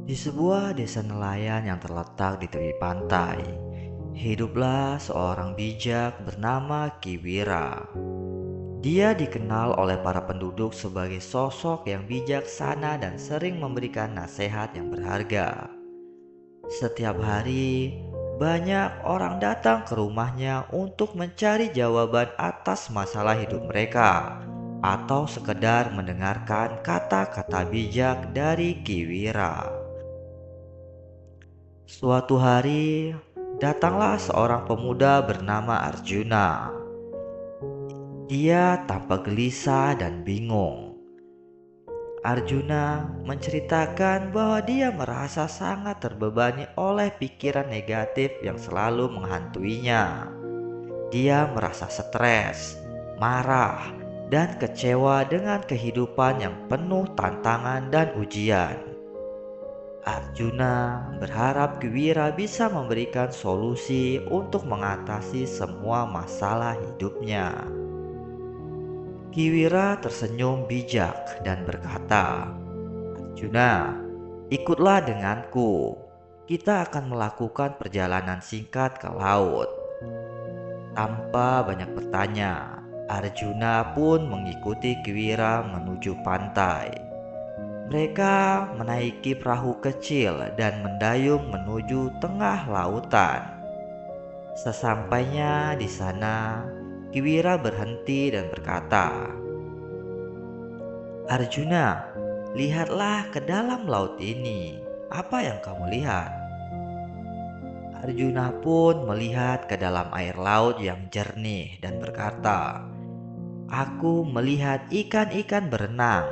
Di sebuah desa nelayan yang terletak di tepi pantai, hiduplah seorang bijak bernama Kiwira. Dia dikenal oleh para penduduk sebagai sosok yang bijaksana dan sering memberikan nasihat yang berharga. Setiap hari, banyak orang datang ke rumahnya untuk mencari jawaban atas masalah hidup mereka atau sekedar mendengarkan kata-kata bijak dari Kiwira. Suatu hari, datanglah seorang pemuda bernama Arjuna. Dia tampak gelisah dan bingung. Arjuna menceritakan bahwa dia merasa sangat terbebani oleh pikiran negatif yang selalu menghantuinya. Dia merasa stres, marah, dan kecewa dengan kehidupan yang penuh tantangan dan ujian. Arjuna berharap Kiwira bisa memberikan solusi untuk mengatasi semua masalah hidupnya. Kiwira tersenyum bijak dan berkata, "Arjuna, ikutlah denganku. Kita akan melakukan perjalanan singkat ke laut." Tanpa banyak bertanya, Arjuna pun mengikuti Kiwira menuju pantai. Mereka menaiki perahu kecil dan mendayung menuju tengah lautan. Sesampainya di sana, Kiwira berhenti dan berkata, "Arjuna, lihatlah ke dalam laut ini. Apa yang kamu lihat?" Arjuna pun melihat ke dalam air laut yang jernih dan berkata, "Aku melihat ikan-ikan berenang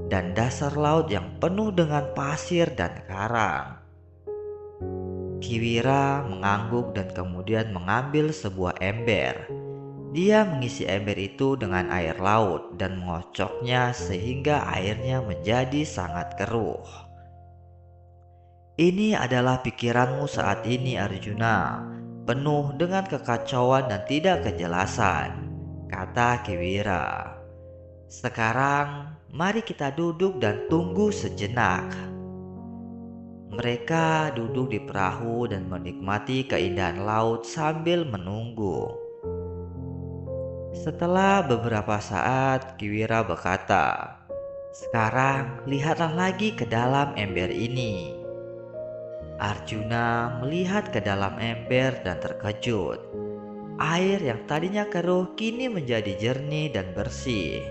dan dasar laut yang penuh dengan pasir dan karang." Kiwira mengangguk dan kemudian mengambil sebuah ember. Dia mengisi ember itu dengan air laut dan mengocoknya sehingga airnya menjadi sangat keruh. "Ini adalah pikiranmu saat ini, Arjuna, penuh dengan kekacauan dan tidak kejelasan," kata Kiwira. "Sekarang, mari kita duduk dan tunggu sejenak." Mereka duduk di perahu dan menikmati keindahan laut sambil menunggu. Setelah beberapa saat, Kiwira berkata, "Sekarang lihatlah lagi ke dalam ember ini." Arjuna melihat ke dalam ember dan terkejut. Air yang tadinya keruh kini menjadi jernih dan bersih.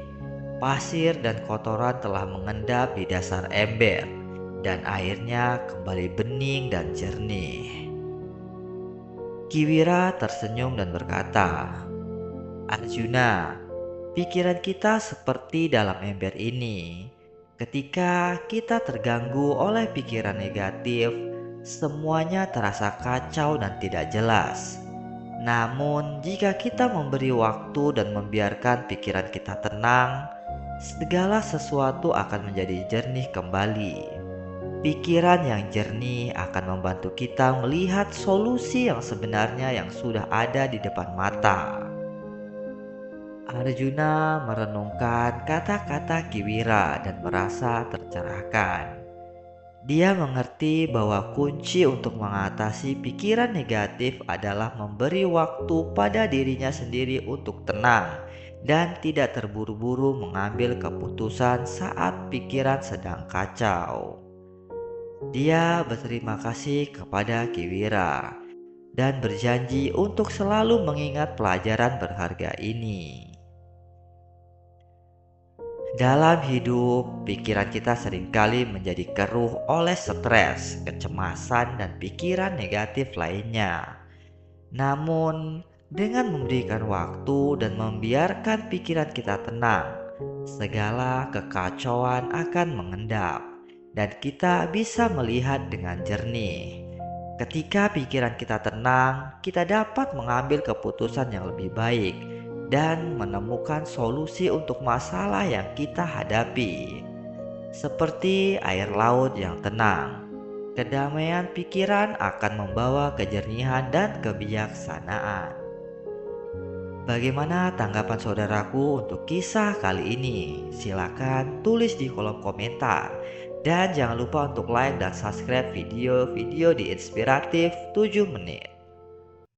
Pasir dan kotoran telah mengendap di dasar ember, dan airnya kembali bening dan jernih. Kiwira tersenyum dan berkata, "Arjuna, pikiran kita seperti dalam ember ini. Ketika kita terganggu oleh pikiran negatif, semuanya terasa kacau dan tidak jelas. Namun, jika kita memberi waktu dan membiarkan pikiran kita tenang, segala sesuatu akan menjadi jernih kembali. Pikiran yang jernih akan membantu kita melihat solusi yang sebenarnya yang sudah ada di depan mata." Arjuna merenungkan kata-kata Kiwira dan merasa tercerahkan. Dia mengerti bahwa kunci untuk mengatasi pikiran negatif adalah memberi waktu pada dirinya sendiri untuk tenang dan tidak terburu-buru mengambil keputusan saat pikiran sedang kacau. Dia berterima kasih kepada Kiwira dan berjanji untuk selalu mengingat pelajaran berharga ini. Dalam hidup, pikiran kita seringkali menjadi keruh oleh stres, kecemasan, dan pikiran negatif lainnya. Namun, dengan memberikan waktu dan membiarkan pikiran kita tenang, segala kekacauan akan mengendap, dan kita bisa melihat dengan jernih. Ketika pikiran kita tenang, kita dapat mengambil keputusan yang lebih baik dan menemukan solusi untuk masalah yang kita hadapi. Seperti air laut yang tenang, kedamaian pikiran akan membawa kejernihan dan kebijaksanaan. Bagaimana tanggapan saudaraku untuk kisah kali ini? Silakan tulis di kolom komentar. Dan jangan lupa untuk like dan subscribe video-video di Inspiratif 7 menit.